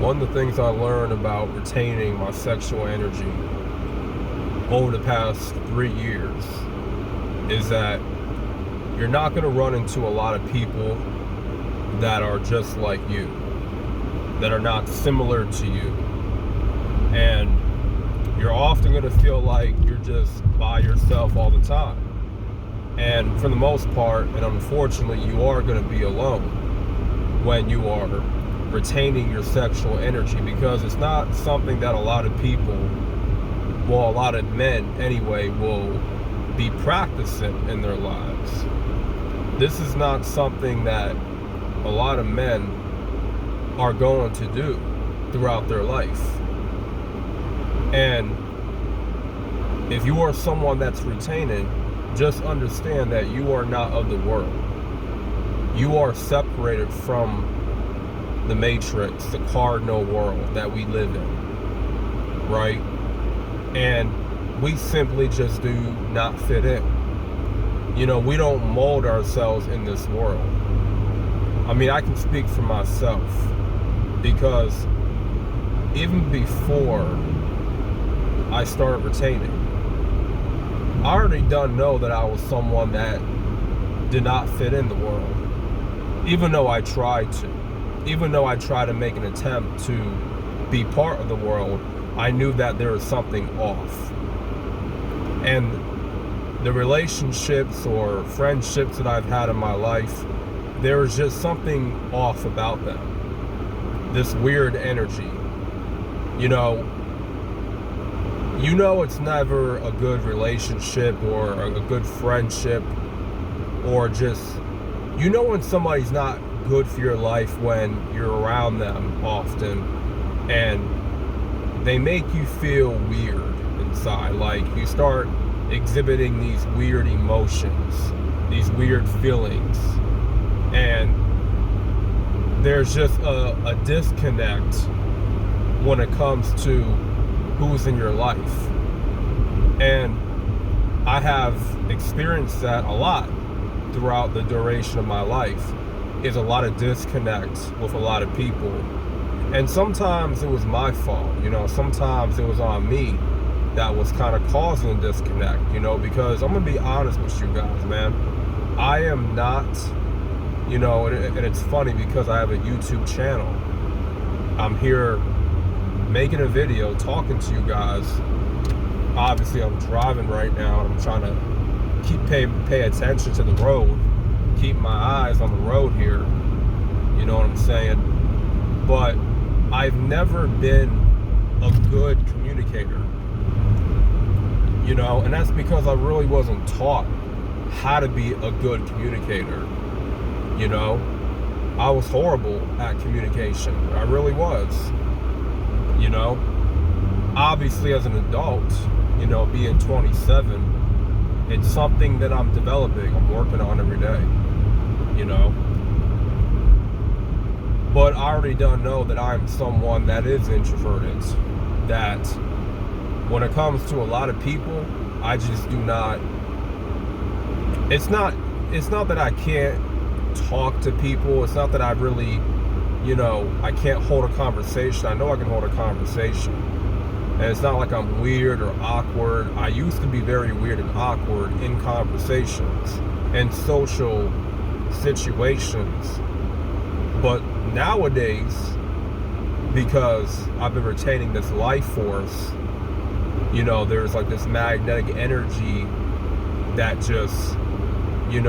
One of the things I learned about retaining my sexual energy over the past 3 years is that you're not going to run into a lot of people that are just like you, that are not similar to you. And you're often going to feel like you're just by yourself all the time. And for the most part, and unfortunately, you are going to be alone when you are retaining your sexual energy, because it's not something that a lot of people, well, a lot of men anyway, will be practicing in their lives. This is not something that a lot of men are going to do throughout their life. And if you are someone that's retaining, just understand that you are not of the world. You are separated from the matrix, the cardinal world that we live in, right? And we simply just do not fit in. You know, we don't mold ourselves in this world. I mean, I can speak for myself, because even before I started retaining, I already done know that I was someone that did not fit in the world. Even though I tried to. Even though I tried to make an attempt to be part of the world, I knew that there was something off. And the relationships or friendships that I've had in my life, there was just something off about them. This weird energy. You know it's never a good relationship or a good friendship, or just, when somebody's not good for your life when you're around them often, and they make you feel weird inside. Like, you start exhibiting these weird emotions, these weird feelings, and there's just a disconnect when it comes to who's in your life. And I have experienced that a lot throughout the duration of my life, is a lot of disconnect with a lot of people. And sometimes it was my fault, sometimes it was on me that was kind of causing a disconnect, because I'm gonna be honest with you guys, man. I am not, and it's funny because I have a YouTube channel. I'm here making a video, talking to you guys. Obviously, I'm driving right now, and I'm trying to pay attention to the road, keep my eyes on the road here. You know what I'm saying? But I've never been a good communicator. And that's because I really wasn't taught how to be a good communicator. I was horrible at communication. I really was. Obviously, as an adult, being 27, it's something that I'm developing, I'm working on every day, But I already don't know that I'm someone that is introverted, that when it comes to a lot of people, I just do not, it's not that I can't talk to people, it's not that I really, I can't hold a conversation. I know I can hold a conversation. And it's not like I'm weird or awkward. I used to be very weird and awkward in conversations and social situations. But nowadays, because I've been retaining this life force, there's like this magnetic energy that just, I'm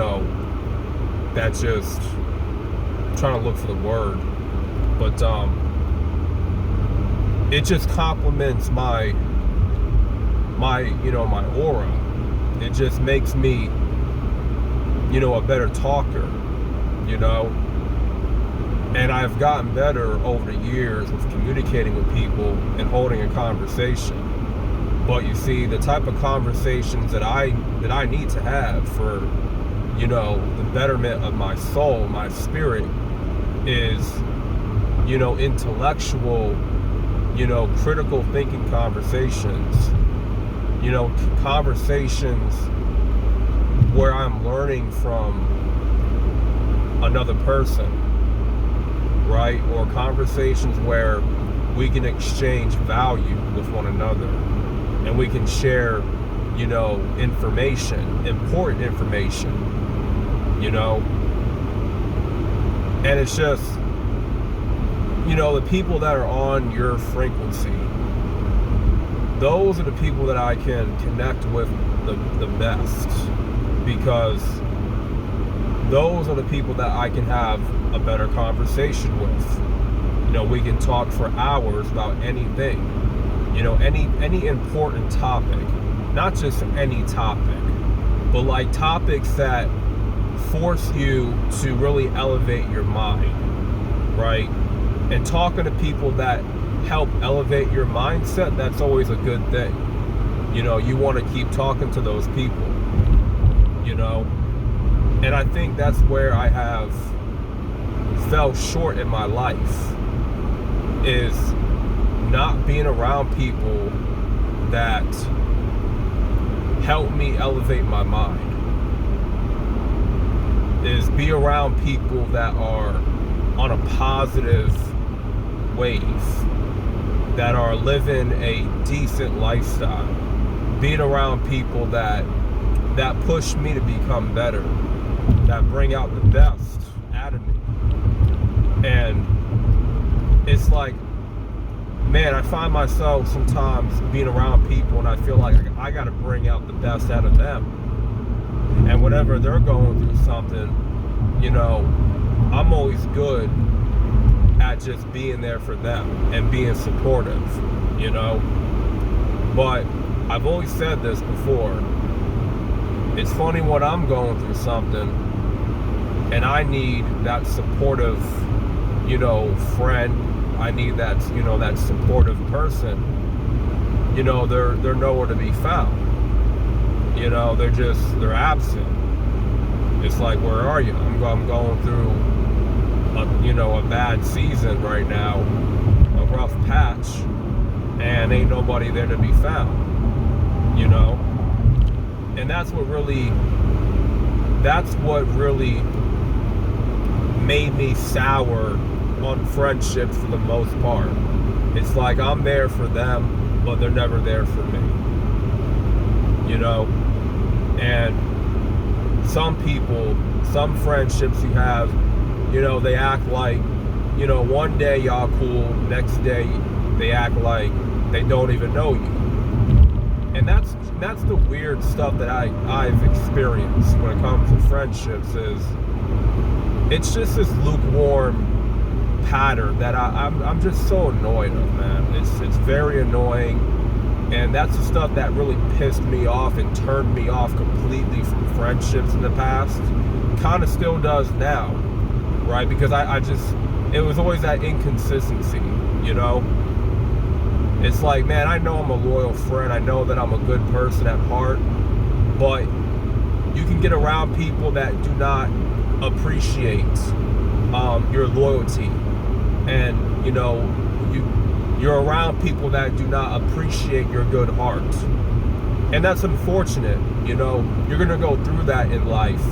trying to look for the word, but it just complements my aura. It just makes me, a better talker, and I've gotten better over the years with communicating with people and holding a conversation. But you see, the type of conversations that I need to have for, the betterment of my soul, my spirit, is, intellectual, critical thinking conversations, conversations where I'm learning from another person, right? Or conversations where we can exchange value with one another, and we can share, information, important information, and it's just, the people that are on your frequency, those are the people that I can connect with the best, because those are the people that I can have a better conversation with. We can talk for hours about anything, any important topic, not just any topic, but like topics that force you to really elevate your mind, right? And talking to people that help elevate your mindset, that's always a good thing. You want to keep talking to those people, and I think that's where I have fell short in my life, is not being around people that help me elevate my mind, is be around people that are on a positive wave, that are living a decent lifestyle, being around people that push me to become better, that bring out the best out of me. And it's like, man, I find myself sometimes being around people and I feel like I got to bring out the best out of them. And whenever they're going through something, I'm always good at just being there for them and being supportive, But I've always said this before. It's funny when I'm going through something and I need that supportive, friend. I need that, that supportive person. They're nowhere to be found. They're absent. It's like, where are you? I'm going through a bad season right now, a rough patch, and ain't nobody there to be found. And that's what really made me sour on friendships for the most part. It's like I'm there for them, but they're never there for me. And some people, some friendships you have, they act like, one day y'all cool, next day they act like they don't even know you. And that's the weird stuff that I've experienced when it comes to friendships, is it's just this lukewarm pattern that I'm just so annoyed of, man. It's very annoying, and that's the stuff that really pissed me off and turned me off completely from friendships in the past. Kind of still does now, right? Because it was always that inconsistency, It's like, man, I know I'm a loyal friend. I know that I'm a good person at heart, but you can get around people that do not appreciate your loyalty, and you're around people that do not appreciate your good heart, and that's unfortunate. You're gonna go through that in life.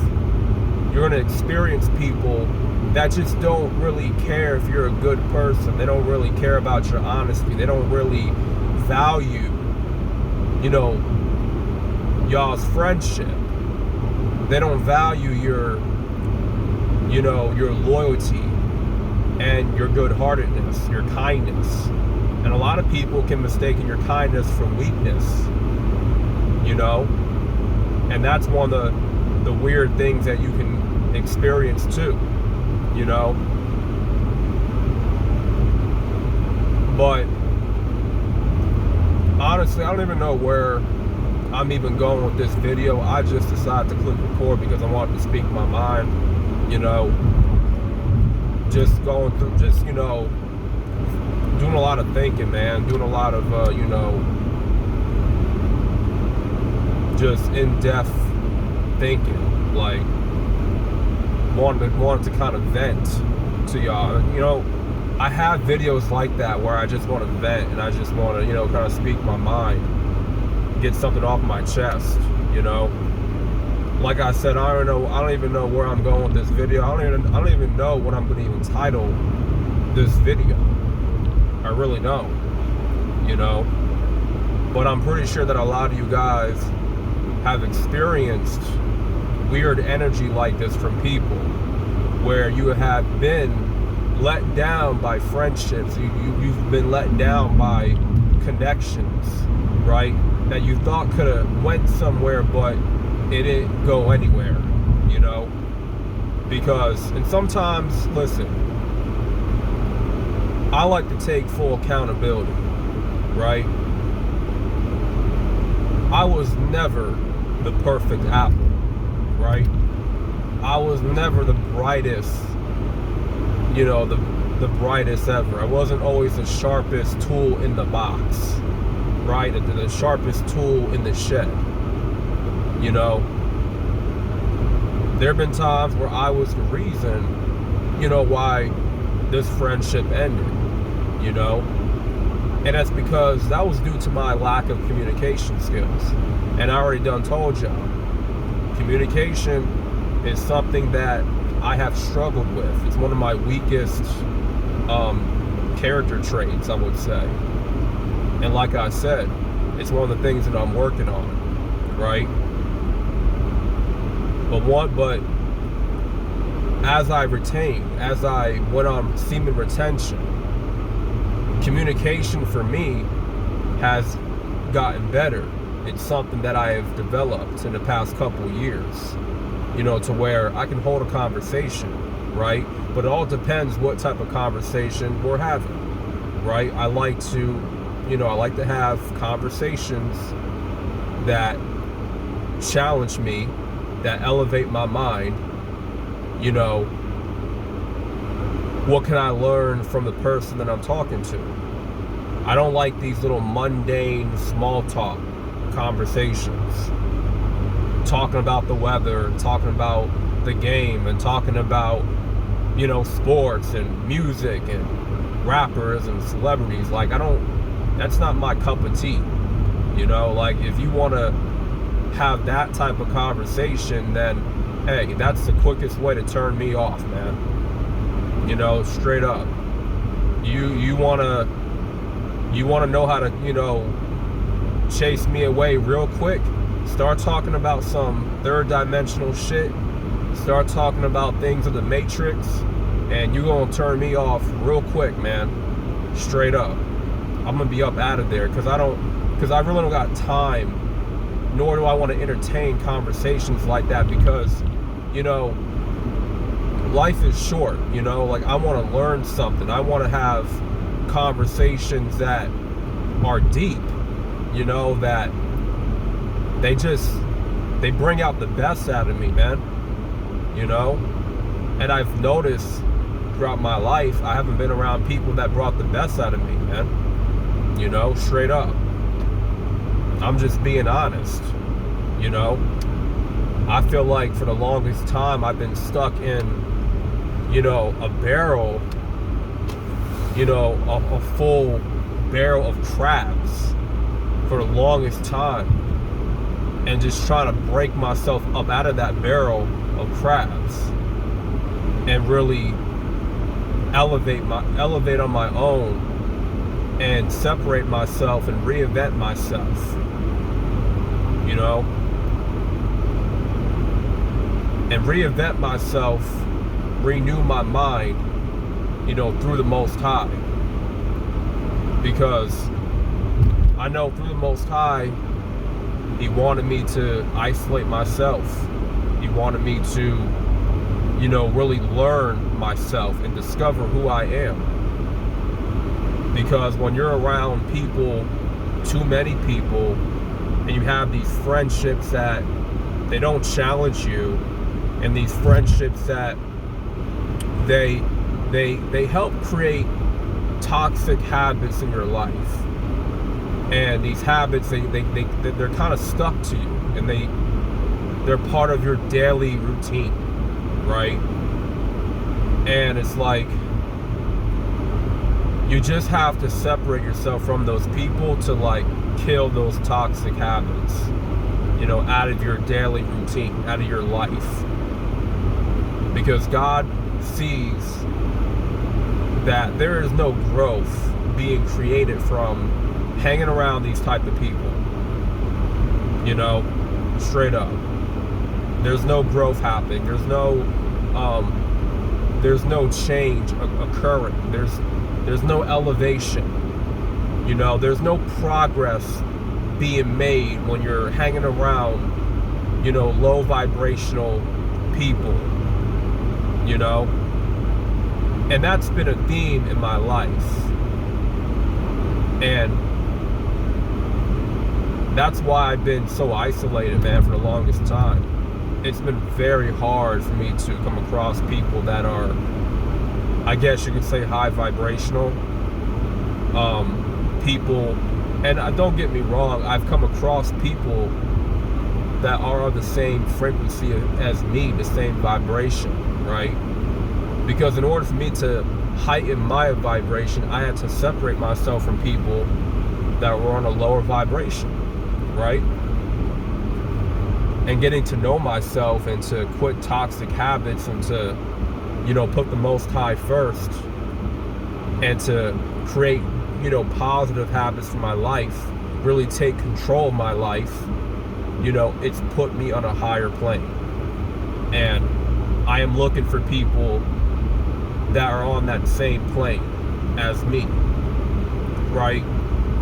You're gonna experience people that just don't really care if you're a good person. They don't really care about your honesty. They don't really value, y'all's friendship. They don't value your loyalty and your good-heartedness, your kindness. And a lot of people can mistake your kindness for weakness, and that's one of the weird things that you can experience too, But honestly, I don't even know where I'm even going with this video. I just decided to click record because I wanted to speak my mind, just going through, doing a lot of thinking, man, doing a lot of, just in-depth thinking, like wanted to kind of vent to y'all. I have videos like that where I just want to vent and I just want to, kind of speak my mind, get something off my chest, Like I said, I don't even know where I'm going with this video. I don't even know what I'm going to even title this video. I really don't, you know. But I'm pretty sure that a lot of you guys have experienced weird energy like this from people, where you have been let down by friendships, you've been let down by connections, right? That you thought could have went somewhere, but it didn't go anywhere, you know? Because, and sometimes, listen, I like to take full accountability, right? I was never the perfect apple, right? I was never the brightest, you know, the brightest ever. I wasn't always the sharpest tool in the box, right? The sharpest tool in the shed, you know. There have been times where I was the reason, you know, why this friendship ended, you know. And that's because that was due to my lack of communication skills. And I already done told y'all, communication is something that I have struggled with. It's one of my weakest character traits, I would say. And like I said, it's one of the things that I'm working on, right? But as I went on semen retention, communication for me has gotten better. It's something that I have developed in the past couple of years, you know, to where I can hold a conversation, right? But it all depends what type of conversation we're having, right? I like to have conversations that challenge me, that elevate my mind. You know, what can I learn from the person that I'm talking to? I don't like these little mundane small talk conversations, talking about the weather, talking about the game, and talking about, you know, sports and music and rappers and celebrities. Like, that's not my cup of tea, you know. Like, if you want to have that type of conversation, then hey, that's the quickest way to turn me off, man. You know, straight up. You wanna know how to, you know, chase me away real quick? Start talking about some third dimensional shit. Start talking about things of the Matrix, and you're gonna turn me off real quick, man. Straight up. I'm gonna be up out of there because I really don't got time, nor do I want to entertain conversations like that, because, you know, life is short, you know. Like, I want to learn something. I want to have conversations that are deep, you know, that they bring out the best out of me, man, you know. And I've noticed throughout my life, I haven't been around people that brought the best out of me, man, you know, straight up. I'm just being honest, you know. I feel like for the longest time I've been stuck in, you know, a barrel, you know, a full barrel of crabs for the longest time, and just trying to break myself up out of that barrel of crabs and really elevate on my own and separate myself and reinvent myself, you know, and reinvent myself, renew my mind, you know, through the Most High. Because I know through the Most High, He wanted me to isolate myself. He wanted me to, you know, really learn myself and discover who I am. Because when you're around people, too many people, and you have these friendships that they don't challenge you, and these friendships that they help create toxic habits in your life, and these habits they're kind of stuck to you, and they're part of your daily routine, right? And it's like you just have to separate yourself from those people to, like, kill those toxic habits, you know, out of your daily routine, out of your life. Because God sees that there is no growth being created from hanging around these type of people. You know, straight up. There's no growth happening. There's no change occurring. There's no elevation. You know, there's no progress being made when you're hanging around, you know, low vibrational people. You know, and that's been a theme in my life. And that's why I've been so isolated, man, for the longest time. It's been very hard for me to come across people that are, I guess you could say, high vibrational people. And don't get me wrong, I've come across people that are of the same frequency as me, the same vibration, right? Because in order for me to heighten my vibration, I had to separate myself from people that were on a lower vibration, right? And getting to know myself and to quit toxic habits and to, you know, put the Most High first and to create, you know, positive habits for my life, really take control of my life, you know, it's put me on a higher plane. And I am looking for people that are on that same plane as me, right?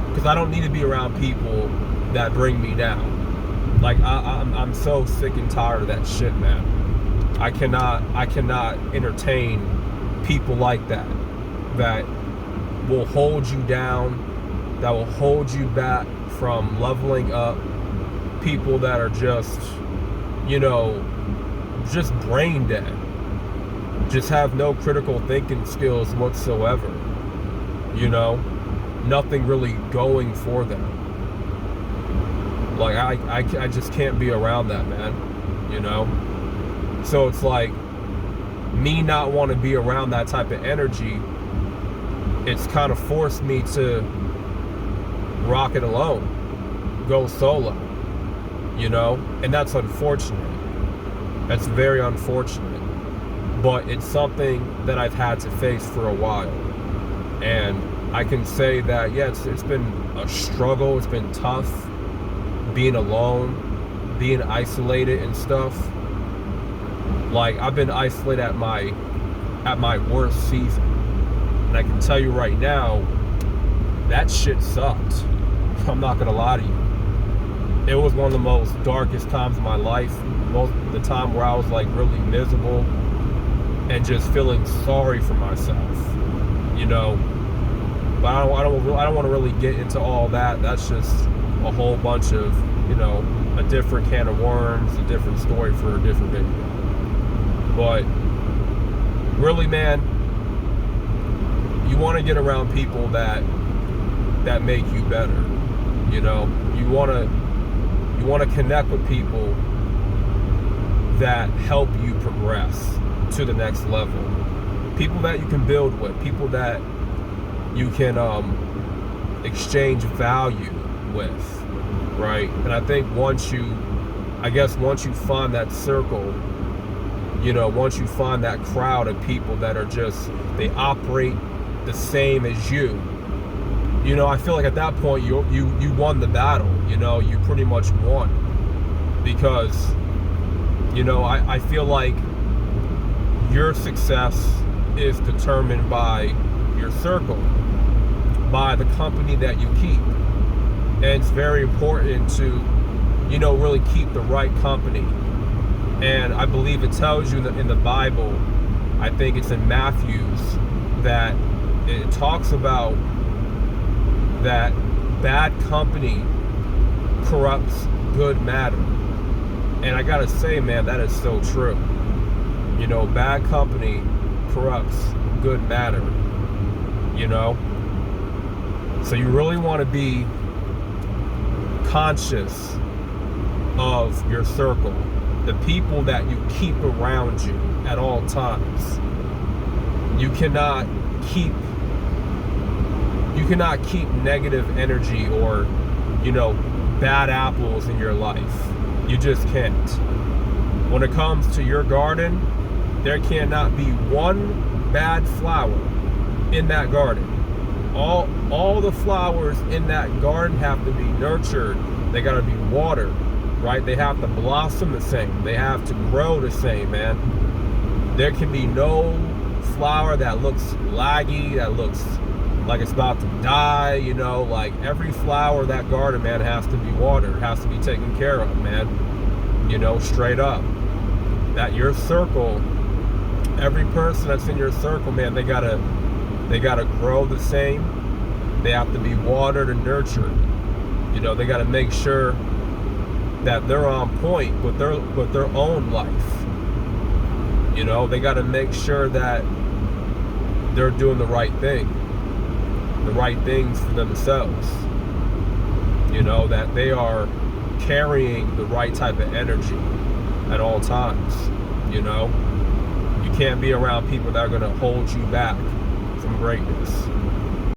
Because I don't need to be around people that bring me down. Like I'm so sick and tired of that shit, man. I cannot entertain people like that will hold you down, that will hold you back from leveling up. People that are just, you know, just brain dead, just have no critical thinking skills whatsoever. You know, nothing really going for them. Like I just can't be around that, man. You know, so it's like me not want to be around that type of energy. It's kind of forced me to rock it alone, go solo. You know, and that's unfortunate. That's very unfortunate. But it's something that I've had to face for a while. And I can say that, yeah, it's been a struggle. It's been tough being alone, being isolated and stuff. Like, I've been isolated at my worst season. And I can tell you right now, that shit sucked. I'm not gonna lie to you. It was one of the most darkest times of my life. Most of the time where I was like really miserable and just feeling sorry for myself, you know. But I don't want to really get into all that. That's just a whole bunch of, you know, a different can of worms, a different story for a different video. But really, man, you want to get around people that make you better. You know, you want to connect with people that help you progress to the next level. People that you can build with, people that you can exchange value with, right? And I think once you find that circle, you know, once you find that crowd of people that are just, they operate the same as you, you know, I feel like at that point you won the battle. You know, you pretty much won. Because, you know, I feel like your success is determined by your circle, by the company that you keep. And it's very important to, you know, really keep the right company. And I believe it tells you in the Bible, I think it's in Matthew's, that it talks about that bad company corrupts good matter. And I gotta say, man, that is so true. You know, bad company corrupts good matter, you know? So you really want to be conscious of your circle, the people that you keep around you at all times. You cannot keep negative energy or, you know, bad apples in your life. You just can't. When it comes to your garden, there cannot be one bad flower in that garden. All the flowers in that garden have to be nurtured. They got to be watered, right? They have to blossom the same. They have to grow the same, man. There can be no flower that looks laggy, that looks like it's about to die, you know. Like every flower in that garden, man, has to be watered, has to be taken care of, man. You know, straight up. That your circle, every person that's in your circle, man, they gotta grow the same. They have to be watered and nurtured. You know, they gotta make sure that they're on point with their own life. You know, they gotta make sure that they're doing the right things for themselves. You know, that they are carrying the right type of energy at all times. You know, you can't be around people that are going to hold you back from greatness.